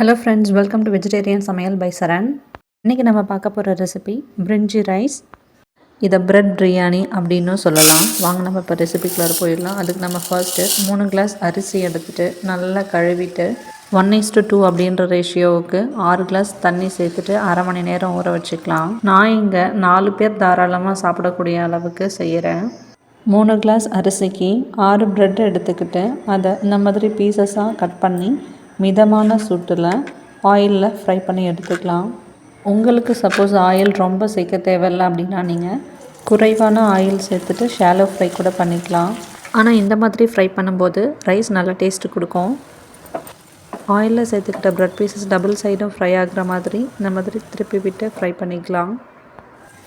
Hello friends, welcome to vegetarian சமையல் by சரண். இன்றைக்கி நம்ம பார்க்க போகிற ரெசிபி பிரிஞ்சி ரைஸ். இதை பிரெட் பிரியாணி அப்படின்னு சொல்லலாம். வாங்க நம்ம இப்போ ரெசிபிக்குள்ளே போயிடலாம். அதுக்கு நம்ம ஃபர்ஸ்ட்டு 3 கிளாஸ் அரிசி எடுத்துகிட்டு நல்லா கழுவிட்டு 1:2 அப்படின்ற ரேஷியோவுக்கு 6 கிளாஸ் தண்ணி சேர்த்துட்டு அரை மணி நேரம் ஊற வச்சுக்கலாம். நான் இங்கே 4 பேர் தாராளமாக சாப்பிடக்கூடிய அளவுக்கு செய்கிறேன். 3 கிளாஸ் அரிசிக்கு 6 பிரெட் எடுத்துக்கிட்டு அதை இந்த மாதிரி பீசஸாக கட் பண்ணி மிதமான சூட்டில் ஆயிலில் ஃப்ரை பண்ணி எடுத்துக்கலாம். உங்களுக்கு சப்போஸ் ஆயில் ரொம்ப சேர்க்க தேவையில்லை அப்படின்னா நீங்கள் குறைவான ஆயில் சேர்த்துட்டு ஷாலோ ஃப்ரை கூட பண்ணிக்கலாம். ஆனால் இந்த மாதிரி ஃப்ரை பண்ணும்போது ரைஸ் நல்லா டேஸ்ட்டு கொடுக்கும். ஆயிலில் சேர்த்துக்கிட்ட ப்ரெட் பீசஸ் டபுள் சைடும் ஃப்ரை ஆகிற மாதிரி இந்த மாதிரி திருப்பி விட்டு ஃப்ரை பண்ணிக்கலாம்.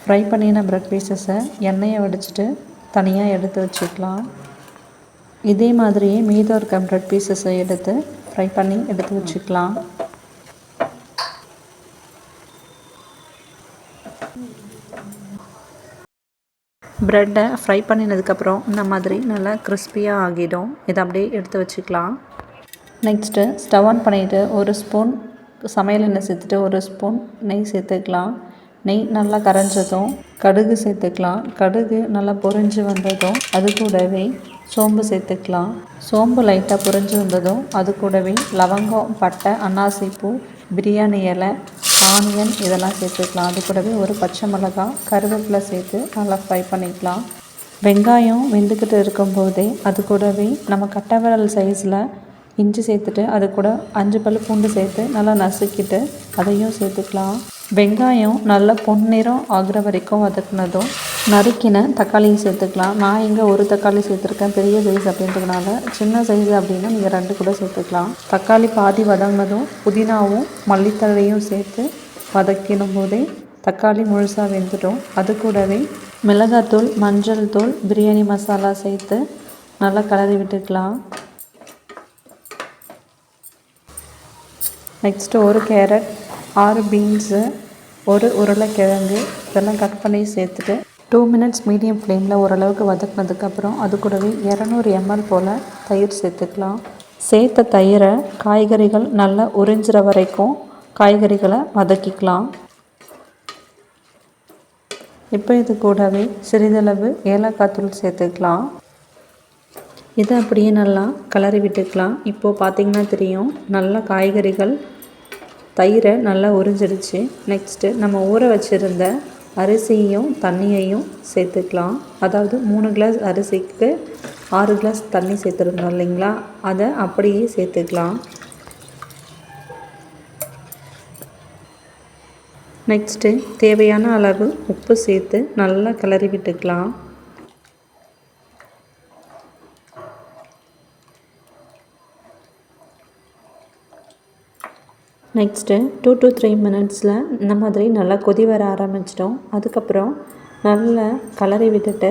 ஃப்ரை பண்ணின ப்ரெட் பீசஸை எண்ணெயை வடிச்சிட்டு தனியாக எடுத்து வச்சுக்கலாம். இதே மாதிரியே மீதம் இருக்க ப்ரெட் பீசஸை எடுத்து ஃப்ரை பண்ணி எடுத்து வச்சுக்கலாம். ப்ரெட்டை ஃப்ரை பண்ணினதுக்கப்புறம் இந்த மாதிரி நல்லா கிறிஸ்பியாக ஆகிடும். இதை அப்படியே எடுத்து வச்சுக்கலாம். நெக்ஸ்ட்டு ஸ்டவ் ஆன் பண்ணிவிட்டு 1 ஸ்பூன் சமையல் எண்ணெய் சேர்த்துட்டு 1 ஸ்பூன் நெய் சேர்த்துக்கலாம். நெய் நல்லா கரைஞ்சதும் கடுகு சேர்த்துக்கலாம். கடுகு நல்லா பொரிஞ்சு வந்ததும் அது கூடவே சோம்பு சேர்த்துக்கலாம். சோம்பு லைட்டாக பொரிஞ்சு வந்ததும் அது கூடவே லவங்கம், பட்டை, அன்னாசிப்பூ, பிரியாணி இலை, ஆனியன் இதெல்லாம் சேர்த்துக்கலாம். அது கூடவே ஒரு பச்சை மிளகாய், கருவேப்பிலை சேர்த்து நல்லா ஃப்ரை பண்ணிக்கலாம். வெங்காயம் வெந்துக்கிட்டு இருக்கும்போதே அது கூடவே நம்ம கட்டை விரல் சைஸில் இஞ்சி சேர்த்துட்டு அது கூட 5 பல் பூண்டு சேர்த்து நல்லா நசுக்கிட்டு அதையும் சேர்த்துக்கலாம். வெங்காயம் நல்லா பொன்னிறம் ஆகிற வரைக்கும் வதக்குனதும் நறுக்கின தக்காளியும் சேர்த்துக்கலாம். நான் இங்கே 1 தக்காளி சேர்த்துருக்கேன், பெரிய சைஸ் அப்படின்றதுனால. சின்ன சைஸ் அப்படின்னா நீங்கள் 2 கூட சேர்த்துக்கலாம். தக்காளி பாதி வதங்கினதும் புதினாவும் மல்லித்தழையும் சேர்த்து வதக்கிடும் போதே தக்காளி முழுசாக வெந்துடும். அது கூடவே மிளகாத்தூள், மஞ்சள் தூள், பிரியாணி மசாலா சேர்த்து நல்லா கலரி விட்டுக்கலாம். நெக்ஸ்ட்டு 1 கேரட், 6 பீன்ஸு, 1 உருளைக்கிழங்கு இதெல்லாம் கட் பண்ணி சேர்த்துட்டு 2 மினிட்ஸ் மீடியம் ஃப்ளேமில் ஓரளவுக்கு வதக்கினதுக்கப்புறம் அது கூடவே 200 ml போல் தயிர் சேர்த்துக்கலாம். சேர்த்த தயிரை காய்கறிகள் நல்லா உறிஞ்சிற வரைக்கும் காய்கறிகளை வதக்கிக்கலாம். இப்போ இது கூடவே சிறிதளவு ஏலக்காய் தூள் சேர்த்துக்கலாம். இதை அப்படியே நல்லா கலரி விட்டுக்கலாம். இப்போது பார்த்திங்கன்னா தெரியும், நல்லா காய்கறிகள் தயிரை நல்லா உறிஞ்சிடுச்சு. நெக்ஸ்ட்டு நம்ம ஊற வச்சுருந்த அரிசியையும் தண்ணியையும் சேர்த்துக்கலாம். அதாவது 3 கிளாஸ் அரிசிக்கு 6 கிளாஸ் தண்ணி சேர்த்துருந்தோம் இல்லைங்களா, அதை அப்படியே சேர்த்துக்கலாம். நெக்ஸ்ட்டு தேவையான அளவு உப்பு சேர்த்து நல்லா கிளறி விட்டுக்கலாம். நெக்ஸ்ட்டு 2 to 3 மினிட்ஸில் இந்த மாதிரி நல்லா கொதி வர ஆரம்பிச்சிட்டோம். அதுக்கப்புறம் நல்லா கலரி விட்டுட்டு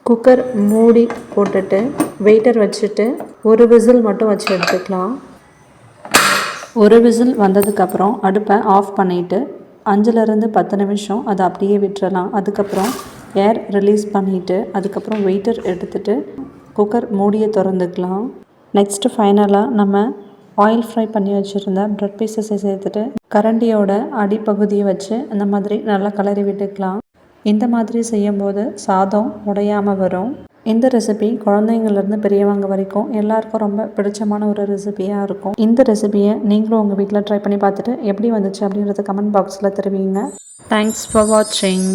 குக்கர் மூடி போட்டுட்டு வெயிட்டர் வச்சுட்டு 1 விசில் மட்டும் வச்சு எடுத்துக்கலாம். 1 விசில் வந்ததுக்கப்புறம் அடுப்பை ஆஃப் பண்ணிவிட்டு 5லேருந்து 10 நிமிஷம் அதை அப்படியே விட்டுறலாம். அதுக்கப்புறம் ஏர் ரிலீஸ் பண்ணிவிட்டு அதுக்கப்புறம் வெயிட்டர் எடுத்துகிட்டு குக்கர் மூடியை திறந்துக்கலாம். நெக்ஸ்ட்டு ஃபைனலாக நம்ம ஆயில் ஃப்ரை பண்ணி வச்சுருந்த ப்ரெட் பீசஸை சேர்த்துட்டு கரண்டியோட அடிப்பகுதியை வச்சு இந்த மாதிரி நல்லா கலரி விட்டுக்கலாம். இந்த மாதிரி செய்யும்போது சாதம் உடையாமல் வரும். இந்த ரெசிபி குழந்தைங்கள்லேருந்து பெரியவங்க வரைக்கும் எல்லாருக்கும் ரொம்ப பிடிச்சமான ஒரு ரெசிபியாக இருக்கும். இந்த ரெசிபியை நீங்களும் உங்கள் வீட்டில் ட்ரை பண்ணி பார்த்துட்டு எப்படி வந்துச்சு அப்படின்றத கமெண்ட் பாக்ஸில் தெரிவிங்க. தேங்க்ஸ் ஃபார் வாட்சிங்.